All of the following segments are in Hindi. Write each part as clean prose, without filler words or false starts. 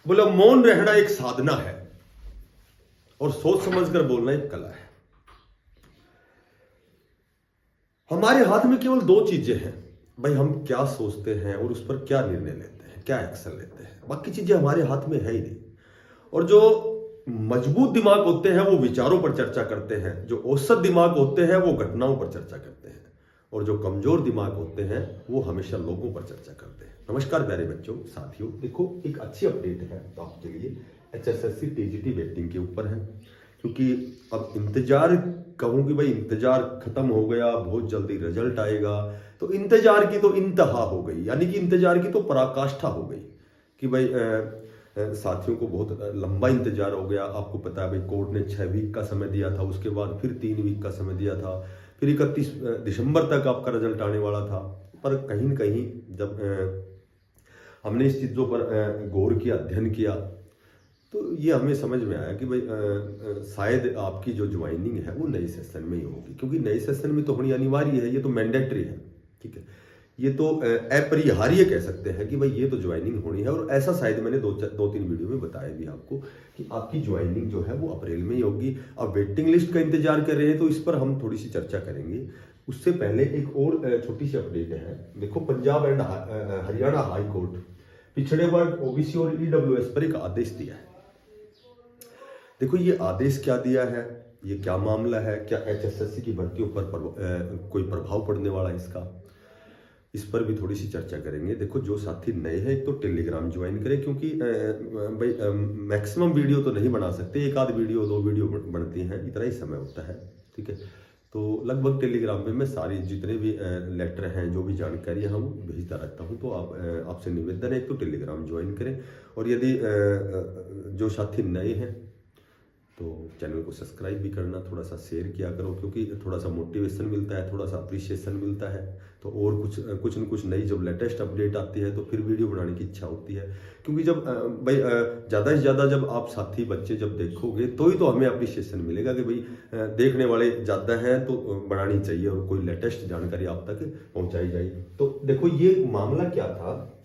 बोला मौन रहना एक साधना है और सोच समझकर बोलना एक कला है। हमारे हाथ में केवल दो चीजें हैं भाई, हम क्या सोचते हैं और उस पर क्या निर्णय लेते हैं, क्या एक्शन लेते हैं। बाकी चीजें हमारे हाथ में है ही नहीं। और जो मजबूत दिमाग होते हैं वो विचारों पर चर्चा करते हैं, जो औसत दिमाग होते हैं वो घटनाओं पर चर्चा करते हैं, और जो कमजोर दिमाग होते हैं वो हमेशा लोगों पर चर्चा करते हैं। नमस्कार प्यारे बच्चों, साथियों, देखो एक अच्छी अपडेट है आपके लिए। HSSC TGT वेटिंग के ऊपर है, क्योंकि अब इंतजार कहूँ कि भाई इंतजार खत्म हो गया, बहुत जल्दी रिजल्ट आएगा। तो इंतजार की तो इंतहा हो गई, यानी कि इंतजार की तो पराकाष्ठा हो गई कि भाई साथियों को बहुत लंबा इंतजार हो गया। आपको पता है भाई कोर्ट ने 6 वीक का समय दिया था, उसके बाद फिर 3 वीक का समय दिया था, फिर 31 दिसंबर तक आपका रिजल्ट आने वाला था। पर कहीं न कहीं जब हमने इस चीज़ों पर गौर किया, अध्ययन किया, तो ये हमें समझ में आया कि भाई शायद आपकी जो ज्वाइनिंग है वो नए सेशन में ही होगी, क्योंकि नए सेशन में तो होनी अनिवार्य है, ये तो मैंडेटरी है। ठीक है, ये तो अपरिहार्य कह सकते हैं कि भाई ये तो ज्वाइनिंग होनी है। और ऐसा शायद मैंने दो तीन वीडियो में बताया भी आपको कि आपकी ज्वाइनिंग जो है वो अप्रैल में ही होगी। अब वेटिंग लिस्ट का इंतजार कर रहे हैं तो इस पर हम थोड़ी सी चर्चा करेंगे। उससे पहले एक और छोटी सी अपडेट है। देखो, Punjab and Haryana high court पिछड़े वर्ग, OBC और EWS पर एक आदेश दिया है। देखो ये आदेश क्या दिया है, ये क्या मामला है, क्या HSSC की भर्तियों पर कोई प्रभाव पड़ने वाला है इसका, इस पर भी थोड़ी सी चर्चा करेंगे। देखो जो साथी नए हैं एक तो टेलीग्राम ज्वाइन करें, क्योंकि भाई मैक्सिमम वीडियो तो नहीं बना सकते, एक आध वीडियो 2 वीडियो बनती हैं, इतना ही समय होता है। ठीक है, तो लगभग टेलीग्राम पे मैं सारी जितने भी लेटर हैं, जो भी जानकारी हम भेजता रहता हूँ। तो आप आपसे निवेदन है एक तो टेलीग्राम ज्वाइन करें, और यदि जो साथी नए हैं तो चैनल को सब्सक्राइब भी करना, थोड़ा सा शेयर किया करो, क्योंकि थोड़ा सा मोटिवेशन मिलता है, थोड़ा सा अप्रिशिएशन मिलता है। तो और कुछ न कुछ नई जब लेटेस्ट अपडेट आती है तो फिर वीडियो बनाने की इच्छा होती है, क्योंकि जब भाई ज़्यादा से ज़्यादा जब आप साथी बच्चे जब देखोगे तो ही तो हमें अप्रिशिएशन मिलेगा कि भाई देखने वाले ज़्यादा हैं तो बनानी चाहिए और कोई लेटेस्ट जानकारी आप तक पहुँचाई जाए। तो देखो ये मामला क्या था,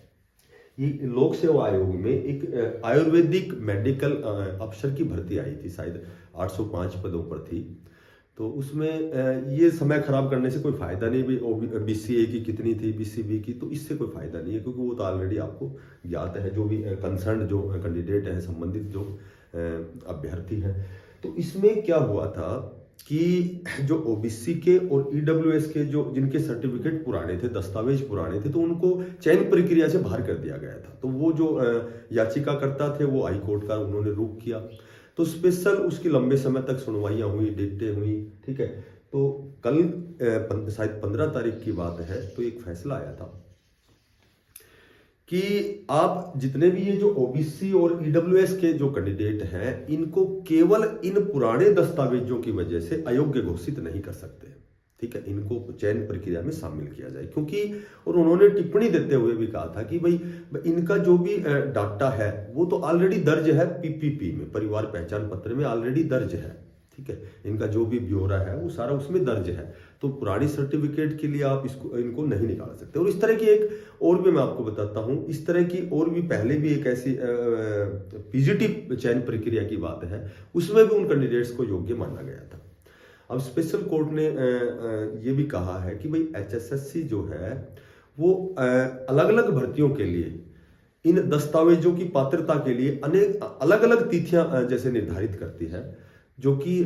ये लोक सेवा आयोग में एक आयुर्वेदिक मेडिकल अफसर की भर्ती आई थी, शायद 805 पदों पर थी। तो उसमें ये समय खराब करने से कोई फायदा नहीं। भी BCA की कितनी थी, BCB की, तो इससे कोई फायदा नहीं है, क्योंकि वो तो ऑलरेडी आपको ज्ञात है। जो भी कंसर्न जो कैंडिडेट है, संबंधित जो अभ्यर्थी हैं, तो इसमें क्या हुआ था कि जो OBC के और EWS के जो जिनके सर्टिफिकेट पुराने थे, दस्तावेज पुराने थे, तो उनको चयन प्रक्रिया से बाहर कर दिया गया था। तो वो जो याचिकाकर्ता थे वो हाई कोर्ट का उन्होंने रुख किया, तो स्पेशल उसकी लंबे समय तक सुनवाइयां हुई, डेटें हुई। ठीक है, तो कल शायद 15 तारीख की बात है, तो एक फैसला आया था कि आप जितने भी ये जो OBC और EWS के जो कैंडिडेट हैं, इनको केवल इन पुराने दस्तावेजों की वजह से अयोग्य घोषित नहीं कर सकते। ठीक है, इनको चयन प्रक्रिया में शामिल किया जाए, क्योंकि और उन्होंने टिप्पणी देते हुए भी कहा था कि भाई इनका जो भी डाटा है वो तो ऑलरेडी दर्ज है PPP में, परिवार पहचान पत्र में ऑलरेडी दर्ज है। ठीक है, इनका जो भी ब्यौरा है वो सारा उसमें दर्ज है, तो पुरानी सर्टिफिकेट के लिए आप इनको नहीं निकाल सकते। और इस तरह की एक और भी मैं आपको बताता हूं, इस तरह की और भी पहले भी एक ऐसी PGT चयन प्रक्रिया की बात है, उसमें भी उन कैंडिडेट्स को योग्य माना गया था। अब स्पेशल कोर्ट ने ये भी कहा है कि भाई HSSC जो है वो अलग अलग भर्तियों के लिए इन दस्तावेजों की पात्रता के लिए अनेक अलग अलग तिथियां जैसे निर्धारित करती है, जो कि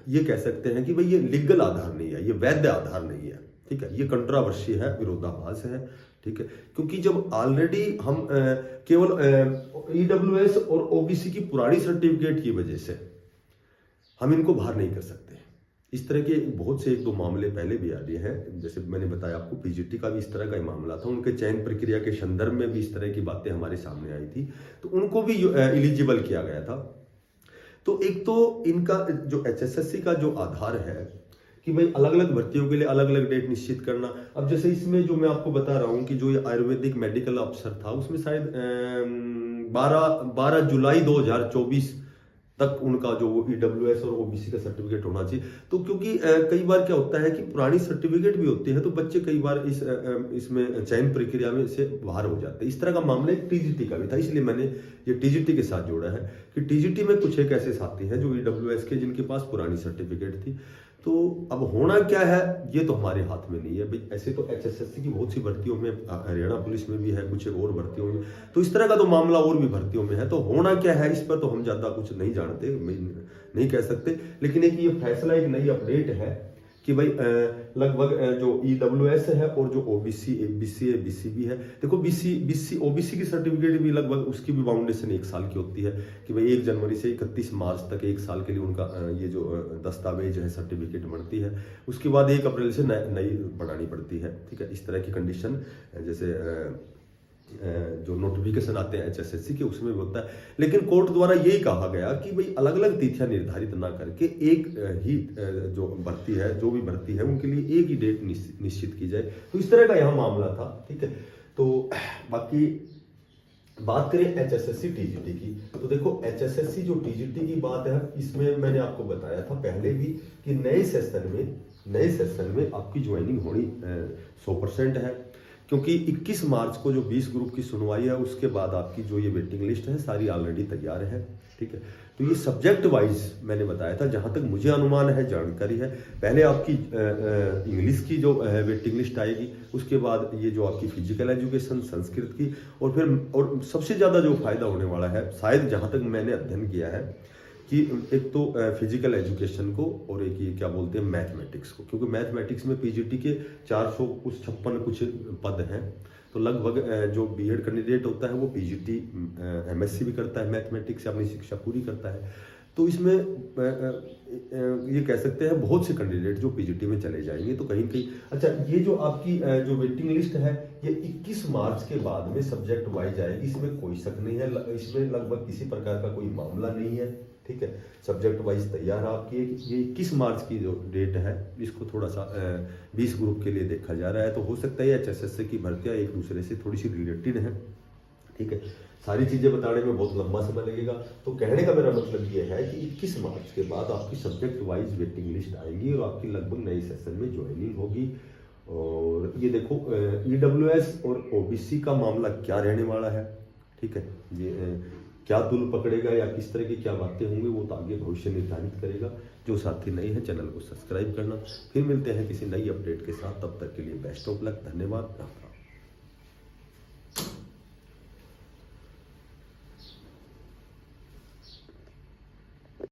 ये कह सकते हैं कि भाई ये लीगल आधार नहीं है, ये वैध आधार नहीं है। ठीक है, ये कंट्रावर्सी है, विरोधाभास है। ठीक है, क्योंकि जब ऑलरेडी हम केवल EWS और OBC की पुरानी सर्टिफिकेट की वजह से हम इनको बाहर नहीं कर सकते। इस तरह के बहुत से 1-2 मामले पहले भी आ रहे हैं, जैसे मैंने बताया आपको PGT का भी इस तरह का ही मामला था, उनके चयन प्रक्रिया के संदर्भ में भी इस तरह की बातें हमारे सामने आई थी, तो उनको भी एलिजिबल किया गया था। तो एक तो इनका जो HSSC का जो आधार है कि भाई अलग अलग भर्तियों के लिए अलग अलग डेट निश्चित करना। अब जैसे इसमें जो मैं आपको बता रहा हूं कि जो ये आयुर्वेदिक मेडिकल अफसर था, उसमें शायद 12 जुलाई 2024 तक उनका जो EWS और OBC का सर्टिफिकेट होना चाहिए। तो क्योंकि कई बार क्या होता है कि पुरानी सर्टिफिकेट भी होती है तो बच्चे कई बार इसमें चयन प्रक्रिया में से बाहर हो जाते हैं। इस तरह का मामला एक TGT का भी था, इसलिए मैंने ये TGT के साथ जोड़ा है कि TGT में कुछ एक ऐसे साथी हैं जो EWS के जिनके पास पुरानी सर्टिफिकेट थी। तो अब होना क्या है ये तो हमारे हाथ में नहीं है भाई। ऐसे तो HSSC की बहुत सी भर्तियों में, हरियाणा पुलिस में भी है, कुछ एक और भर्तियों में, तो इस तरह का तो मामला और भी भर्तियों में है। तो होना क्या है इस पर तो हम ज़्यादा कुछ नहीं जानते, नहीं कह सकते। लेकिन एक ये फैसला, एक नई अपडेट है कि भाई लगभग जो EWS है और जो OBC, BC है, BCB है, देखो OBC की सर्टिफिकेट भी लगभग उसकी भी बाउंडेशन 1 साल की होती है कि भाई 1 जनवरी से 31 मार्च तक 1 साल के लिए उनका ये जो दस्तावेज है, सर्टिफिकेट बनती है। उसके बाद 1 अप्रैल से नई बनानी पड़ती है, ठीक है। इस तरह की कंडीशन जैसे जो नोटिफिकेशन आते हैं HSSC के उसमें भी होता है। लेकिन कोर्ट द्वारा यही कहा गया कि भाई अलग अलग तिथियां निर्धारित ना करके एक ही जो भर्ती है, जो भी भर्ती है उनके लिए एक ही डेट निश्चित की जाए। तो इस तरह का यहाँ मामला था, ठीक है। तो बाकी बात करें HSSC TGT की, तो देखो HSSC जो TGT की बात है, इसमें मैंने आपको बताया था पहले भी कि नए सेशन में आपकी ज्वाइनिंग होनी 100% है, क्योंकि 21 मार्च को जो 20 ग्रुप की सुनवाई है उसके बाद आपकी जो ये वेटिंग लिस्ट है सारी ऑलरेडी तैयार है, ठीक है। तो ये सब्जेक्ट वाइज मैंने बताया था, जहां तक मुझे अनुमान है, जानकारी है, पहले आपकी इंग्लिश की जो वेटिंग लिस्ट आएगी, उसके बाद ये जो आपकी फिजिकल एजुकेशन, संस्कृत की, और सबसे ज़्यादा जो फायदा होने वाला है शायद, जहां तक मैंने अध्ययन किया है, कि एक तो फिजिकल एजुकेशन को और एक ये क्या बोलते हैं मैथमेटिक्स को, क्योंकि मैथमेटिक्स में PGT के 456 कुछ पद हैं। तो लगभग जो B.Ed कैंडिडेट होता है वो PGT MSc भी करता है, मैथमेटिक्स से अपनी शिक्षा पूरी करता है। तो इसमें ये कह सकते हैं बहुत से कैंडिडेट जो PGT में चले जाएंगे। तो कहीं कहीं अच्छा, ये जो आपकी जो वेटिंग लिस्ट है ये 21 मार्च के बाद में सब्जेक्ट वाइज आएगी, इसमें कोई शक नहीं है, इसमें लगभग किसी प्रकार का कोई मामला नहीं है, ठीक है। सब्जेक्ट वाइज तैयार है आपकी। ये 21 मार्च की जो डेट है इसको थोड़ा सा 20 ग्रुप के लिए देखा जा रहा है। तो हो सकता है HSSC की भर्तियां एक दूसरे से थोड़ी सी रिलेटेड है, ठीक है। सारी चीजें बताने में बहुत लंबा समय लगेगा। तो कहने का मेरा मतलब ये है कि 21 मार्च के बाद आपकी सब्जेक्ट वाइज वेटिंग लिस्ट आएगी और आपकी लगभग नए सेशन में ज्वाइनिंग होगी। और ये देखो EWS और OBC का मामला क्या रहने वाला है, ठीक है। ये क्या तुल पकड़ेगा या किस तरह की क्या बातें होंगी वो तो आगे भविष्य निर्धारित करेगा। जो साथी नए हैं चैनल को सब्सक्राइब करना। फिर मिलते हैं किसी नई अपडेट के साथ, तब तक के लिए बेस्ट ऑफ लक, धन्यवाद।